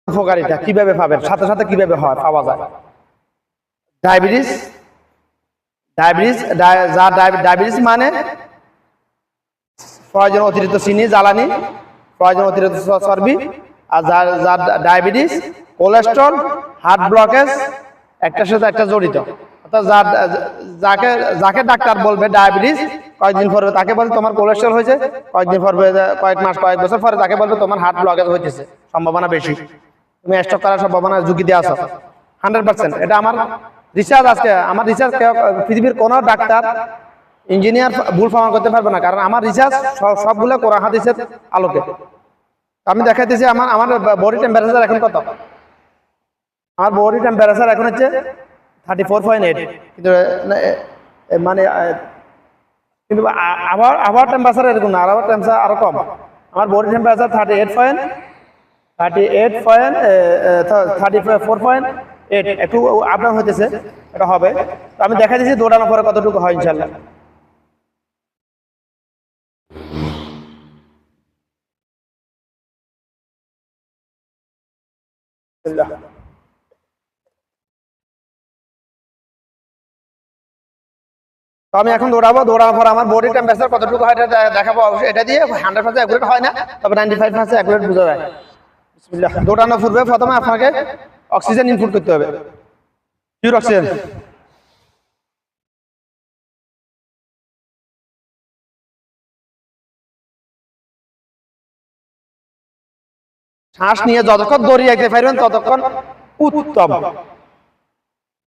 উপকারিতা কিভাবে পাবেন, সাথে সাথে কিভাবে হয় পাওয়া যায়। ডায়াবেটিস, ডায়াবেটিস মানে প্রয়োজন অতিরিক্ত চিনি, জ্বালানি, প্রয়োজন অতিরিক্ত চর্বি। আর যার ডায়াবেটিস, কোলেস্ট্রল, হার্ট ব্লকেজ একটার সাথে একটা জড়িত। অর্থাৎ যাকে যাকে ডাক্তার বলবে ডায়াবেটিস, কয়েকদিন পরে তাকে বলবে তোমার কোলেস্ট্রল হয়েছে, কয়েকদিন পরে, কয়েক মাস, কয়েক বছর পরে তাকে বলবে তোমার হার্ট ব্লকেজ হইতেছে, সম্ভাবনা বেশি, তুমি স্ট্রোক করার সম্ভাবনা ঝুঁকিতে আছো 100%। এটা আমার রিসার্চ। আজকে আমার রিসার্চ পৃথিবীর কোনো ডাক্তার, ইঞ্জিনিয়ার ভুল প্রমাণ করতে পারবে না, কারণ আমার রিসার্চ সবগুলো কোরআন হাদিসের আলোকে। আমি দেখাইতেছি আমার বডি টেম্পারেচার এখন কত। আমার বডি টেম্পারেচার এখন হচ্ছে 34.8, কিন্তু মানে কিন্তু আবার টেম্পারেচার এরকম না, আবার টেম্পারেচার আরো কম। আমার বডি টেম্পারেচার 34.8, একটু আপ ডাউন হইতেছে, এটা হবে। তো আমি দেখা দিচ্ছি দৌড়ানোর পরে কতটুকু হয় ইনশাল্লাহ। তো আমি এখন দৌড়াবো, দৌড়ানোর পর আমার বডি টেম্পারেচার কতটুকু হয় এটা দেখাবো। অবশ্যই এটা দিয়ে 100% অ্যাকুরেট হয় না, তবে 95% অ্যাকুরেট বোঝা যায়। বিসমিল্লাহ। দৌড়ানোর পূর্বে প্রথমে আপনাকে অক্সিজেন ইনপুট করতে হবে, পিওর অক্সিজেন। শ্বাস নিয়ে যতক্ষণ দৌড়িয়ে রাখতে পারবেন ততক্ষণ উত্তম,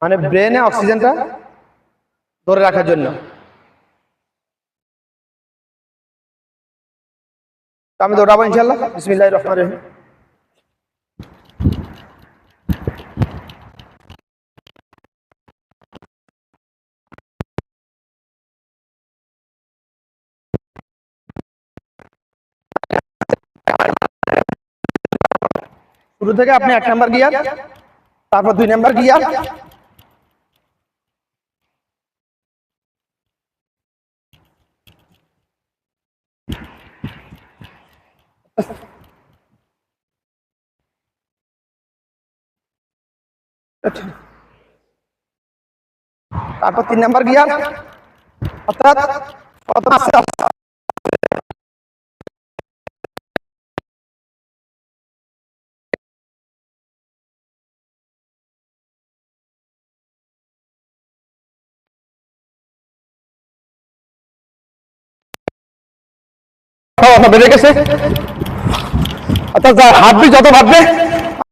মানে ব্রেনে অক্সিজেনটা ধরে রাখার জন্য। আমি দৌড়াবো ইনশাল্লাহ। বিসমিল্লাহির রহমানির রহিম। শুরু থেকে আপনি 1 নাম্বার গিয়ার, তারপর 2 নাম্বার গিয়ার, তারপর 3 নাম্বার গিয়ার, অর্থাৎ আস্তে আস্তে। বেড়ে গেছে, অর্থাৎ হার্টবিট যত বাড়বে